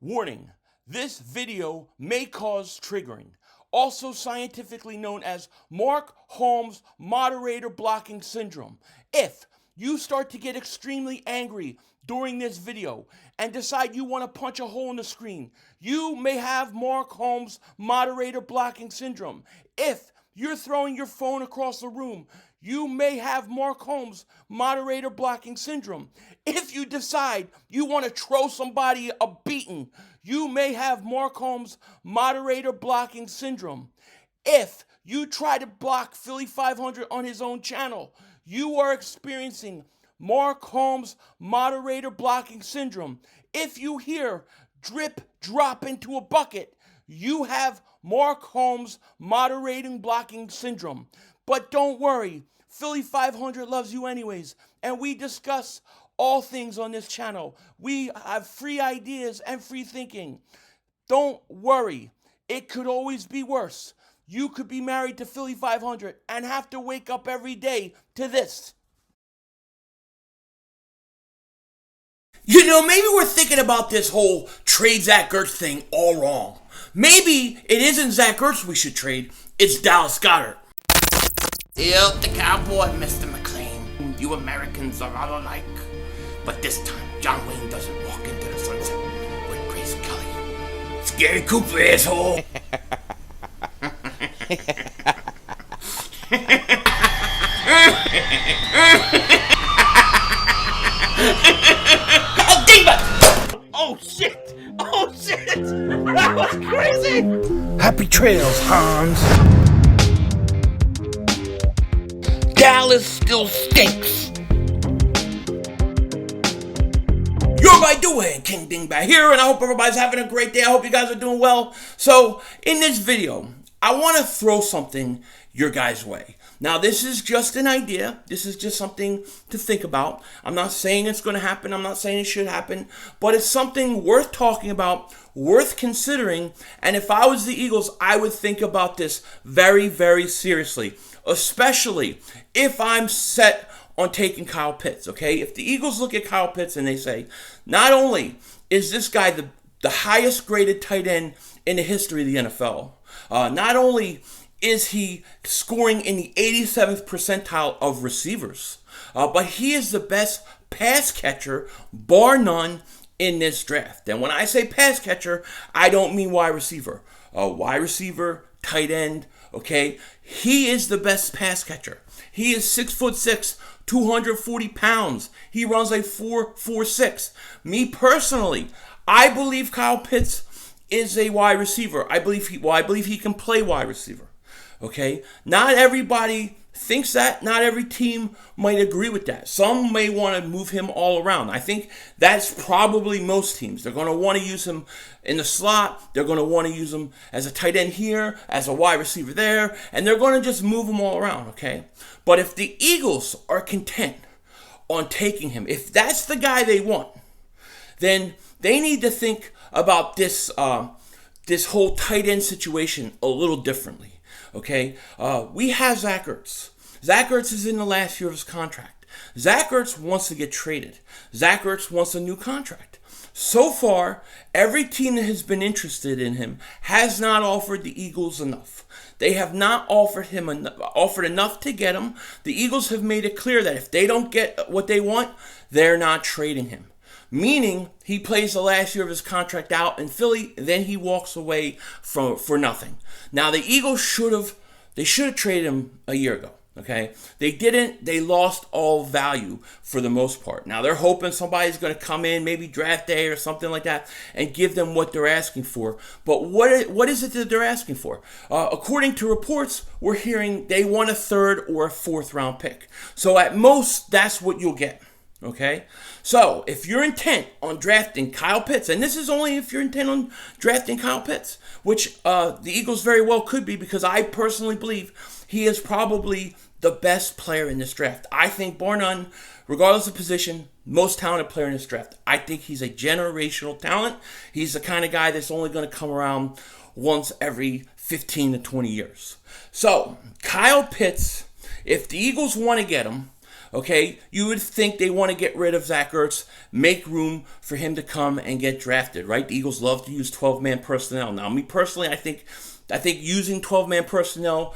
Warning, this video may cause triggering, also scientifically known as Holmes Moderator Blocking Syndrome. If you start to get extremely angry during this video and decide you want to punch a hole in the screen, you may have Holmes Moderator Blocking Syndrome. If you're throwing your phone across the room, you may have Holmes Moderator Blocking Syndrome. If you decide you want to throw somebody a beating, you may have Holmes Moderator Blocking Syndrome. If you try to block Philly 500 on his own channel, you are experiencing Holmes Moderator Blocking Syndrome. If you hear drip drop into a bucket, you have Holmes Moderating Blocking Syndrome. But don't worry, Philly 500 loves you anyways, and we discuss all things on this channel. We have free ideas and free thinking. Don't worry, it could always be worse. You could be married to Philly 500 and have to wake up every day to this. You know, maybe we're thinking about this whole trade Zach Ertz thing all wrong. Maybe it isn't Zach Ertz we should trade, it's Dallas Goedert. Still the cowboy, Mr. McLean. You Americans are all alike. But this time, John Wayne doesn't walk into the sunset with Grace Kelly. Scary Cooper, asshole. Oh, Dingbat! Oh, shit! Oh, shit! That was crazy! Happy trails, Hans. Dallas still stinks. You're my doing, King Dingbat here, and I hope everybody's having a great day. I hope you guys are doing well. So, in this video, I want to throw something your guys' way. Now, this is just an idea. This is just something to think about. I'm not saying it's going to happen. I'm not saying it should happen. But it's something worth talking about, worth considering. And if I was the Eagles, I would think about this very, very seriously. Especially if I'm set on taking Kyle Pitts, okay? If the Eagles look at Kyle Pitts and they say, not only is this guy the highest graded tight end in the history of the NFL, not only is he scoring in the 87th percentile of receivers, but he is the best pass catcher, bar none, in this draft. And when I say pass catcher, I don't mean wide receiver. Wide receiver, tight end, okay? He is the best pass catcher. He is 6'6", 240 pounds. He runs a 4.46. Me personally, I believe Kyle Pitts is a wide receiver. I believe he can play wide receiver. Okay? Not everybody thinks that. Not every team might agree with that. Some may want to move him all around. I think that's probably most teams. They're going to want to use him in the slot. They're going to want to use him as a tight end here, as a wide receiver there, and they're going to just move him all around, okay? But if the Eagles are content on taking him, if that's the guy they want, then they need to think about this whole tight end situation a little differently. Okay, we have Zach Ertz. Zach Ertz is in the last year of his contract. Zach Ertz wants to get traded. Zach Ertz wants a new contract. So far, every team that has been interested in him has not offered the Eagles enough. They have not offered enough to get him. The Eagles have made it clear that if they don't get what they want, they're not trading him. Meaning, he plays the last year of his contract out in Philly, then he walks away for nothing. Now, the Eagles should have traded him a year ago, okay? They didn't. They lost all value for the most part. Now, they're hoping somebody's going to come in, maybe draft day or something like that, and give them what they're asking for. But what is it that they're asking for? According to reports, we're hearing they want a third or a fourth round pick. So at most, that's what you'll get. Okay, so if you're intent on drafting Kyle Pitts, and this is only if you're intent on drafting Kyle Pitts, which the Eagles very well could be, because I personally believe he is probably the best player in this draft. I think, bar none, regardless of position, most talented player in this draft. I think he's a generational talent. He's the kind of guy that's only going to come around once every 15 to 20 years. So, Kyle Pitts, if the Eagles want to get him, Okay, you would think they want to get rid of Zach Ertz, make room for him to come and get drafted, right? The Eagles love to use 12-man personnel. Now, me personally, I think using 12-man personnel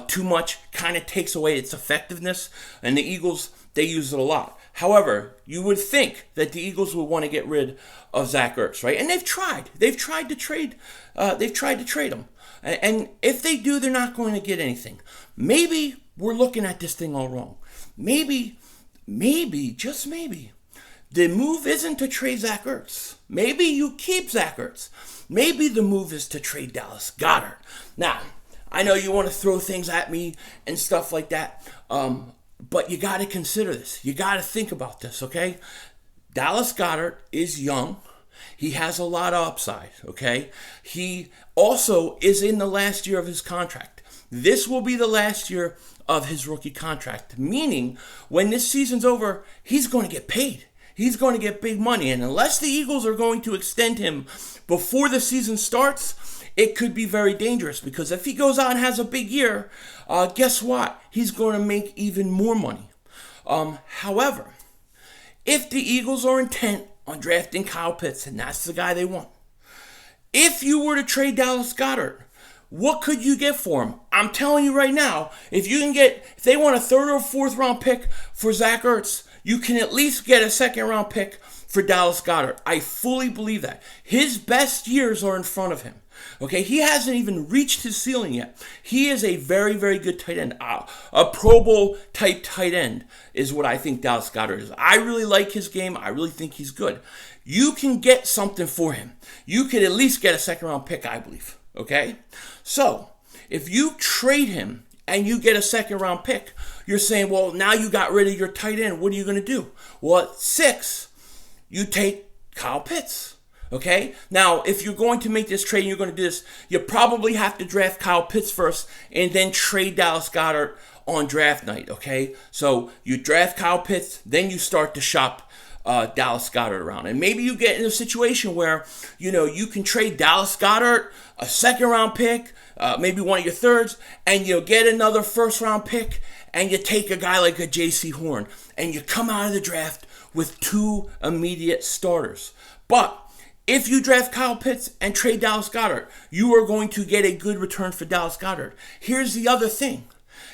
too much kind of takes away its effectiveness, and the Eagles, they use it a lot. However, you would think that the Eagles would want to get rid of Zach Ertz, right? And they've tried. They've tried to trade him. And if they do, they're not going to get anything. Maybe we're looking at this thing all wrong. Maybe, just maybe, the move isn't to trade Zach Ertz. Maybe you keep Zach Ertz. Maybe the move is to trade Dallas Goedert. Now, I know you want to throw things at me and stuff like that, but you got to consider this. You got to think about this, okay? Dallas Goedert is young. He has a lot of upside, okay? He also is in the last year of his contract. This will be the last year of his rookie contract, meaning when this season's over, he's going to get paid. He's going to get big money, and unless the Eagles are going to extend him before the season starts, it could be very dangerous, because if he goes out and has a big year, guess what? He's going to make even more money. However, if the Eagles are intent on drafting Kyle Pitts, and that's the guy they want, if you were to trade Dallas Goedert, what could you get for him? I'm telling you right now, if they want a third or fourth round pick for Zach Ertz, you can at least get a second round pick for Dallas Goedert. I fully believe that. His best years are in front of him. Okay, he hasn't even reached his ceiling yet. He is a very, very good tight end. A Pro Bowl type tight end is what I think Dallas Goedert is. I really like his game. I really think he's good. You can get something for him. You could at least get a second round pick, I believe. Okay? So, if you trade him and you get a second round pick, you're saying, well, now you got rid of your tight end. What are you going to do? Well, at 6, you take Kyle Pitts. Okay? Now, if you're going to make this trade and you're going to do this, you probably have to draft Kyle Pitts first and then trade Dallas Goedert on draft night. Okay? So, you draft Kyle Pitts, then you start to shop Dallas Goedert around. And maybe you get in a situation where, you can trade Dallas Goedert, a second round pick, maybe one of your thirds, and you get another first round pick, and you take a guy like a J.C. Horn, and you come out of the draft with 2 immediate starters. But if you draft Kyle Pitts and trade Dallas Goedert, you are going to get a good return for Dallas Goedert. Here's the other thing.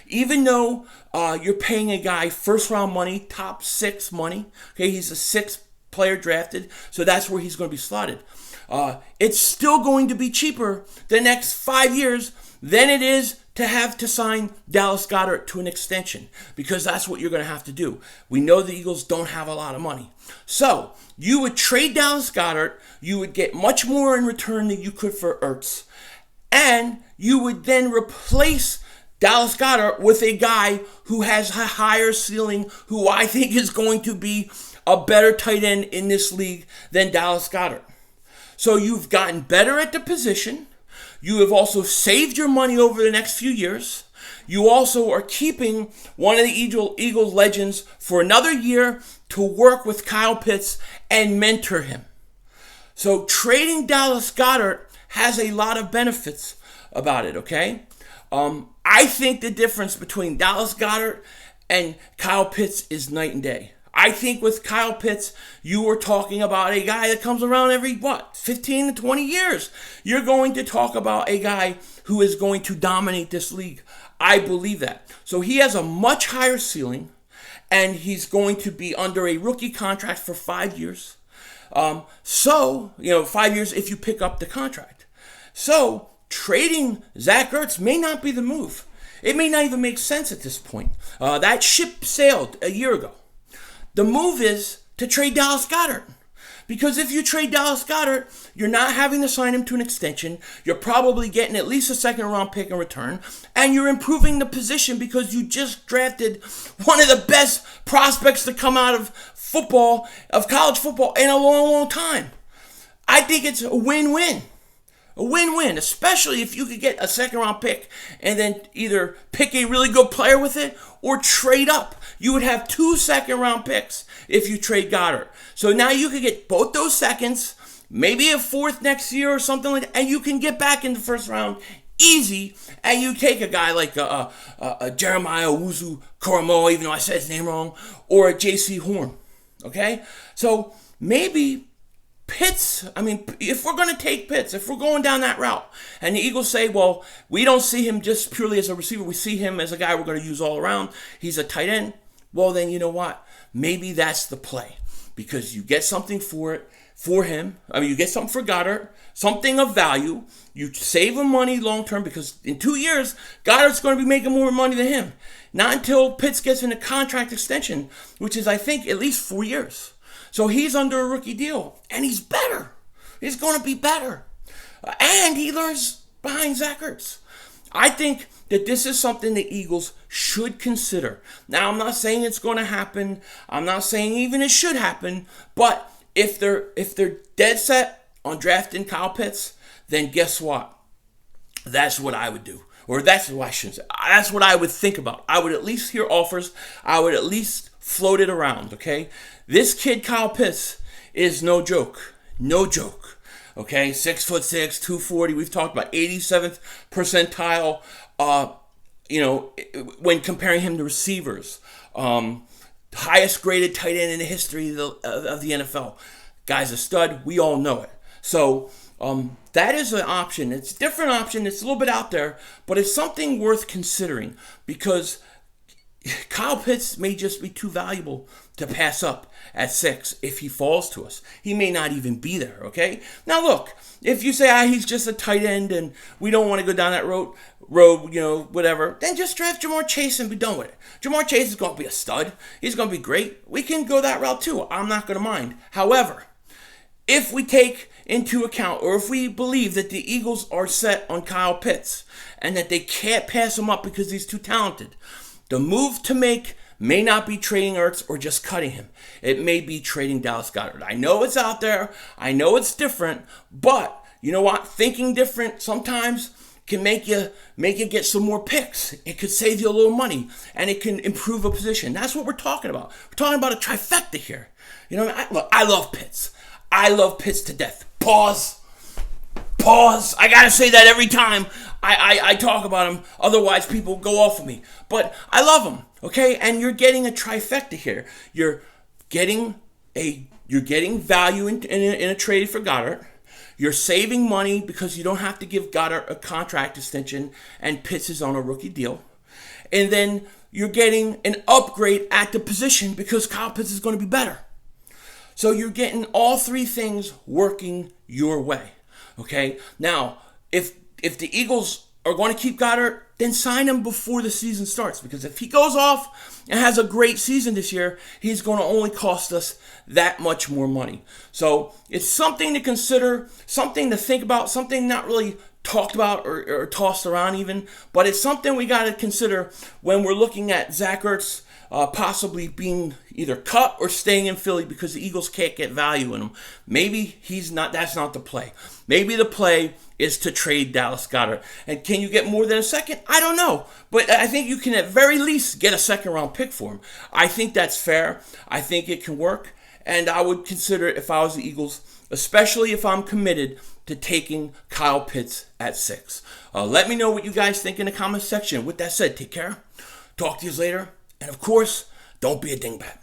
Even though you're paying a guy first round money, top 6 money, okay, he's a 6th player drafted, so that's where he's going to be slotted. It's still going to be cheaper the next 5 years than it is to have to sign Dallas Goedert to an extension, because that's what you're going to have to do. We know the Eagles don't have a lot of money. So you would trade Dallas Goedert, you would get much more in return than you could for Ertz, and you would then replace Dallas Goedert with a guy who has a higher ceiling, who I think is going to be a better tight end in this league than Dallas Goedert. So you've gotten better at the position. You have also saved your money over the next few years. You also are keeping one of the Eagles legends for another year to work with Kyle Pitts and mentor him. So trading Dallas Goedert has a lot of benefits about it, okay? I think the difference between Dallas Goedert and Kyle Pitts is night and day. I think with Kyle Pitts, you are talking about a guy that comes around every, 15 to 20 years. You're going to talk about a guy who is going to dominate this league. I believe that. So he has a much higher ceiling, and he's going to be under a rookie contract for 5 years. 5 years if you pick up the contract. So trading Zach Ertz may not be the move. It may not even make sense at this point. That ship sailed a year ago. The move is to trade Dallas Goedert. Because if you trade Dallas Goedert, you're not having to sign him to an extension. You're probably getting at least a second round pick in return. And you're improving the position because you just drafted one of the best prospects to come out of football, of college football, in a long, long time. I think it's a win-win. A win-win, especially if you could get a second round pick and then either pick a really good player with it or trade up. You would have 2 second round picks if you trade Goedert. So now you could get both those seconds, maybe a 4th next year or something like that, and you can get back in the first round easy, and you take a guy like a Jeremiah Owusu-Koramoah, even though I said his name wrong, or a J.C. Horn, okay? So maybe Pitts, if we're going to take Pitts, if we're going down that route, and the Eagles say, well, we don't see him just purely as a receiver, we see him as a guy we're going to use all around, he's a tight end, well, then you know what? Maybe that's the play, because you get something for him. You get something for Goedert, something of value. You save him money long term, because in 2 years, Goedert's going to be making more money than him. Not until Pitts gets in a contract extension, which is, I think, at least 4 years. So he's under a rookie deal, and he's better. He's going to be better. And he learns behind Zach Ertz. I think that this is something the Eagles should consider. Now, I'm not saying it's going to happen. I'm not saying even it should happen. But if they're dead set on drafting Kyle Pitts, then guess what? That's what I would do. Or that's what I shouldn't say. That's what I would think about. I would at least hear offers. I would at least float it around, okay? This kid, Kyle Pitts, is no joke. No joke. Okay? 6'6", 240. We've talked about 87th percentile, when comparing him to receivers. Highest graded tight end in the history of the NFL. Guy's a stud. We all know it. So that is an option. It's a different option. It's a little bit out there, but it's something worth considering, because Kyle Pitts may just be too valuable to pass up at 6 if he falls to us. He may not even be there, okay? Now look, if you say, he's just a tight end and we don't want to go down that road, whatever, then just draft Jamar Chase and be done with it. Jamar Chase is going to be a stud. He's going to be great. We can go that route too. I'm not going to mind. However, if we take into account, or if we believe that the Eagles are set on Kyle Pitts and that they can't pass him up because he's too talented, the move to make may not be trading Ertz or just cutting him. It may be trading Dallas Goedert. I know it's out there. I know it's different. But you know what? Thinking different sometimes can make you get some more picks. It could save you a little money, and it can improve a position. That's what we're talking about. We're talking about a trifecta here. Look, I love Pitts. I love Pitts to death. Pause. I gotta say that every time I talk about him. Otherwise, people go off of me. But I love him. Okay, and you're getting a trifecta here. You're getting value in a trade for Goedert. You're saving money because you don't have to give Goedert a contract extension, and Pitts is on a rookie deal. And then you're getting an upgrade at the position because Kyle Pitts is going to be better. So you're getting all three things working your way. Okay? Now, if the Eagles are going to keep Goedert, then sign him before the season starts. Because if he goes off and has a great season this year, he's going to only cost us that much more money. So it's something to consider, something to think about, something not really talked about or tossed around even, but it's something we got to consider when we're looking at Zach Ertz possibly being either cut or staying in Philly because the Eagles can't get value in him. Maybe that's not the play. Maybe the play is to trade Dallas Goedert. And can you get more than a second? I don't know. But I think you can at very least get a second round pick for him. I think that's fair. I think it can work. And I would consider it if I was the Eagles, especially if I'm committed to taking Kyle Pitts at 6. Let me know what you guys think in the comments section. With that said, take care. Talk to you later. And of course, don't be a dingbat.